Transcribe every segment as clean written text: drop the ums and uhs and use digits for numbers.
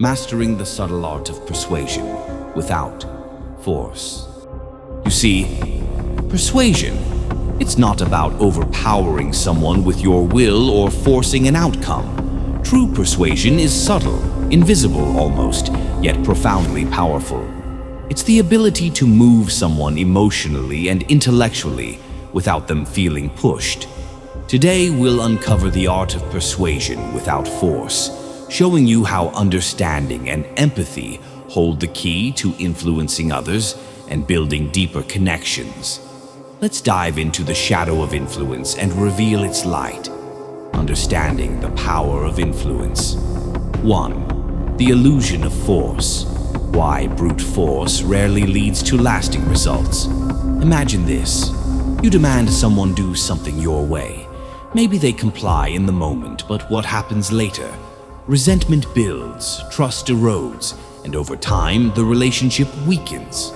Mastering the subtle art of persuasion without force. You see, persuasion, it's not about overpowering someone with your will or forcing an outcome. True persuasion is subtle, invisible almost, yet profoundly powerful. It's the ability to move someone emotionally and intellectually without them feeling pushed. Today, we'll uncover the art of persuasion without force, showing you how understanding and empathy hold the key to influencing others and building deeper connections. Let's dive into the shadow of influence and reveal its light. Understanding the power of influence. 1. The illusion of force. Why brute force rarely leads to lasting results. Imagine this. You demand someone do something your way. Maybe they comply in the moment, but what happens later? Resentment builds, trust erodes, and over time, the relationship weakens.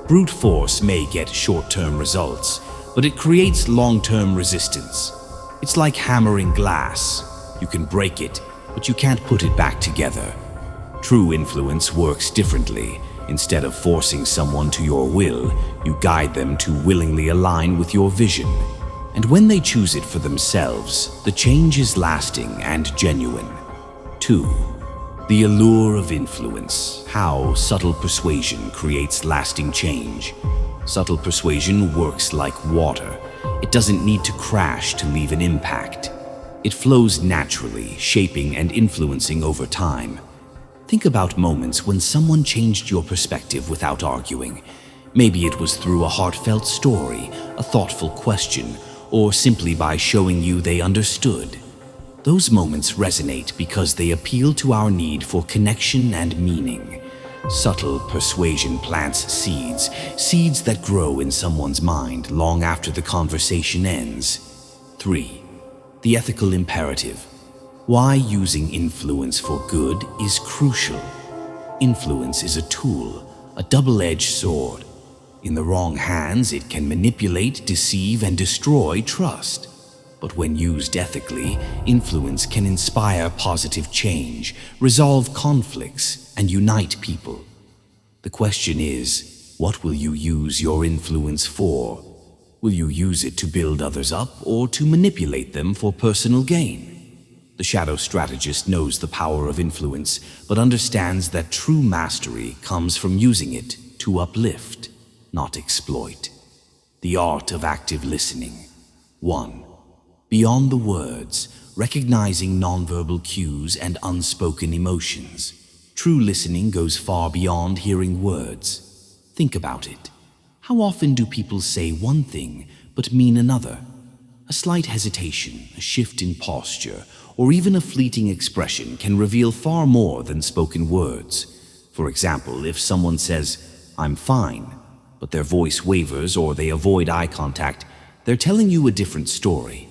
Brute force may get short-term results, but it creates long-term resistance. It's like hammering glass. You can break it, but you can't put it back together. True influence works differently. Instead of forcing someone to your will, you guide them to willingly align with your vision. And when they choose it for themselves, the change is lasting and genuine. 2. The allure of influence. How subtle persuasion creates lasting change. Subtle persuasion works like water. It doesn't need to crash to leave an impact. It flows naturally, shaping and influencing over time. Think about moments when someone changed your perspective without arguing. Maybe it was through a heartfelt story, a thoughtful question, or simply by showing you they understood. Those moments resonate because they appeal to our need for connection and meaning. Subtle persuasion plants seeds that grow in someone's mind long after the conversation ends. 3. The ethical imperative. Why using influence for good is crucial. Influence is a tool, a double-edged sword. In the wrong hands, it can manipulate, deceive, and destroy trust. But when used ethically, influence can inspire positive change, resolve conflicts, and unite people. The question is, what will you use your influence for? Will you use it to build others up or to manipulate them for personal gain? The shadow strategist knows the power of influence, but understands that true mastery comes from using it to uplift, not exploit. The art of active listening. 1. Beyond the words, recognizing nonverbal cues and unspoken emotions. True listening goes far beyond hearing words. Think about it. How often do people say one thing but mean another? A slight hesitation, a shift in posture, or even a fleeting expression can reveal far more than spoken words. For example, if someone says, "I'm fine," but their voice wavers or they avoid eye contact, they're telling you a different story.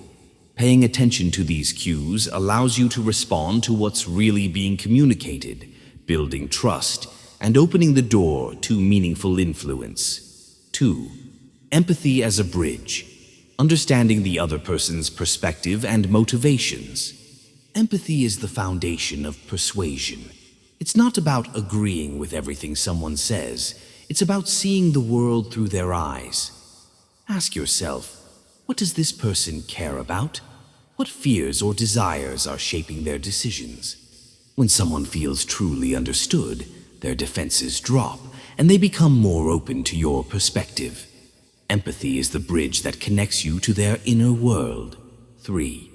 Paying attention to these cues allows you to respond to what's really being communicated, building trust, and opening the door to meaningful influence. 2. Empathy as a bridge. Understanding the other person's perspective and motivations. Empathy is the foundation of persuasion. It's not about agreeing with everything someone says. It's about seeing the world through their eyes. Ask yourself, what does this person care about? What fears or desires are shaping their decisions? When someone feels truly understood, their defenses drop, and they become more open to your perspective. Empathy is the bridge that connects you to their inner world. 3.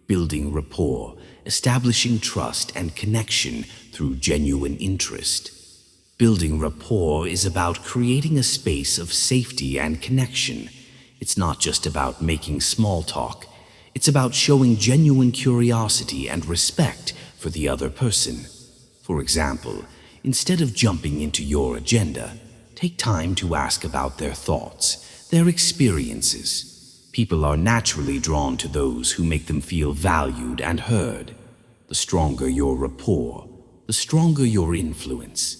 Building rapport, establishing trust and connection through genuine interest. Building rapport is about creating a space of safety and connection. It's not just about making small talk. It's about showing genuine curiosity and respect for the other person. For example, instead of jumping into your agenda, take time to ask about their thoughts, their experiences. People are naturally drawn to those who make them feel valued and heard. The stronger your rapport, the stronger your influence.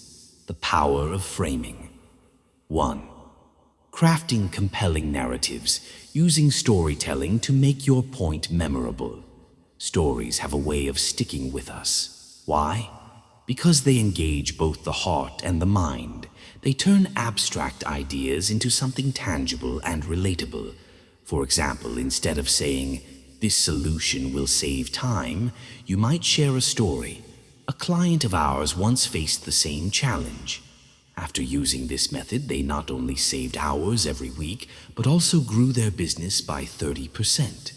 The power of framing. 1. Crafting compelling narratives, using storytelling to make your point memorable. Stories have a way of sticking with us. Why? Because they engage both the heart and the mind, they turn abstract ideas into something tangible and relatable. For example, instead of saying, "This solution will save time," you might share a story. A client of ours once faced the same challenge. After using this method, they not only saved hours every week, but also grew their business by 30%.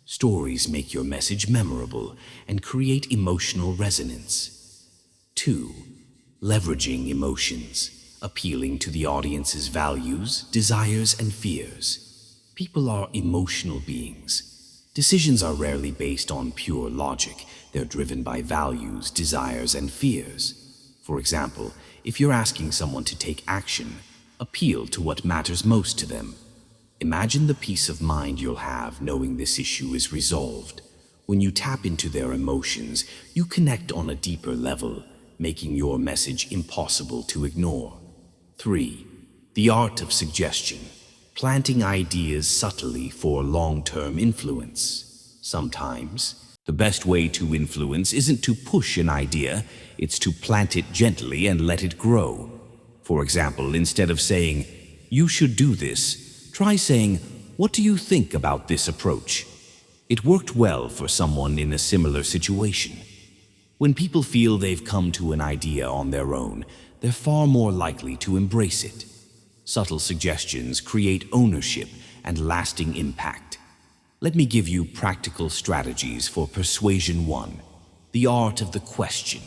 Stories make your message memorable and create emotional resonance. 2. Leveraging emotions, appealing to the audience's values, desires, and fears. People are emotional beings. Decisions are rarely based on pure logic. They're driven by values, desires, and fears. For example, if you're asking someone to take action, appeal to what matters most to them. Imagine the peace of mind you'll have knowing this issue is resolved. When you tap into their emotions, you connect on a deeper level, making your message impossible to ignore. 3. The art of suggestion, planting ideas subtly for long-term influence. Sometimes, the best way to influence isn't to push an idea, it's to plant it gently and let it grow. For example, instead of saying, "You should do this," try saying, "What do you think about this approach?" It worked well for someone in a similar situation. When people feel they've come to an idea on their own, they're far more likely to embrace it. Subtle suggestions create ownership and lasting impact. Let me give you practical strategies for Persuasion 1. The art of the question.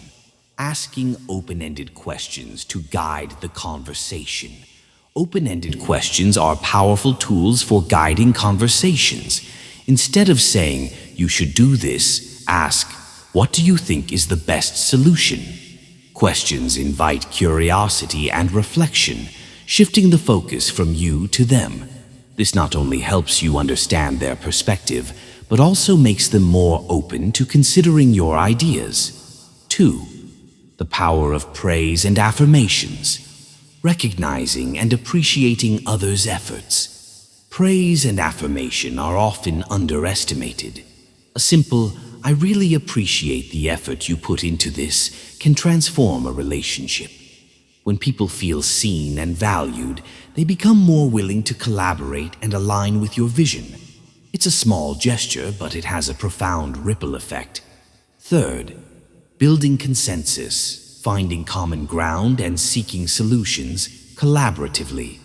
Asking open-ended questions to guide the conversation. Open-ended questions are powerful tools for guiding conversations. Instead of saying, "You should do this," ask, "What do you think is the best solution?" Questions invite curiosity and reflection, shifting the focus from you to them. This not only helps you understand their perspective, but also makes them more open to considering your ideas. 2. The power of praise and affirmations. Recognizing and appreciating others' efforts. Praise and affirmation are often underestimated. A simple, "I really appreciate the effort you put into this," can transform a relationship. When people feel seen and valued, they become more willing to collaborate and align with your vision. It's a small gesture, but it has a profound ripple effect. 3. Building consensus, finding common ground and seeking solutions collaboratively.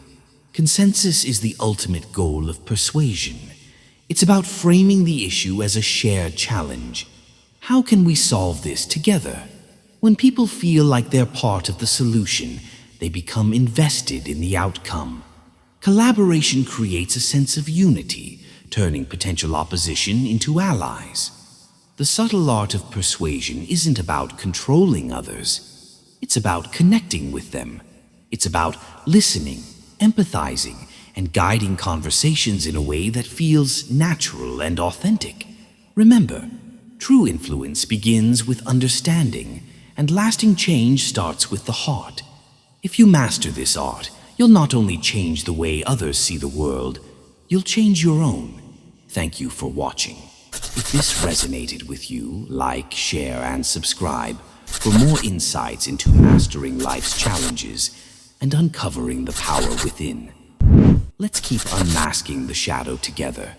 Consensus is the ultimate goal of persuasion. It's about framing the issue as a shared challenge. How can we solve this together? When people feel like they're part of the solution, they become invested in the outcome. Collaboration creates a sense of unity, turning potential opposition into allies. The subtle art of persuasion isn't about controlling others. It's about connecting with them. It's about listening, empathizing, and guiding conversations in a way that feels natural and authentic. Remember, true influence begins with understanding, and lasting change starts with the heart. If you master this art, you'll not only change the way others see the world, you'll change your own. Thank you for watching. If this resonated with you, like, share, and subscribe for more insights into mastering life's challenges and uncovering the power within. Let's keep unmasking the shadow together.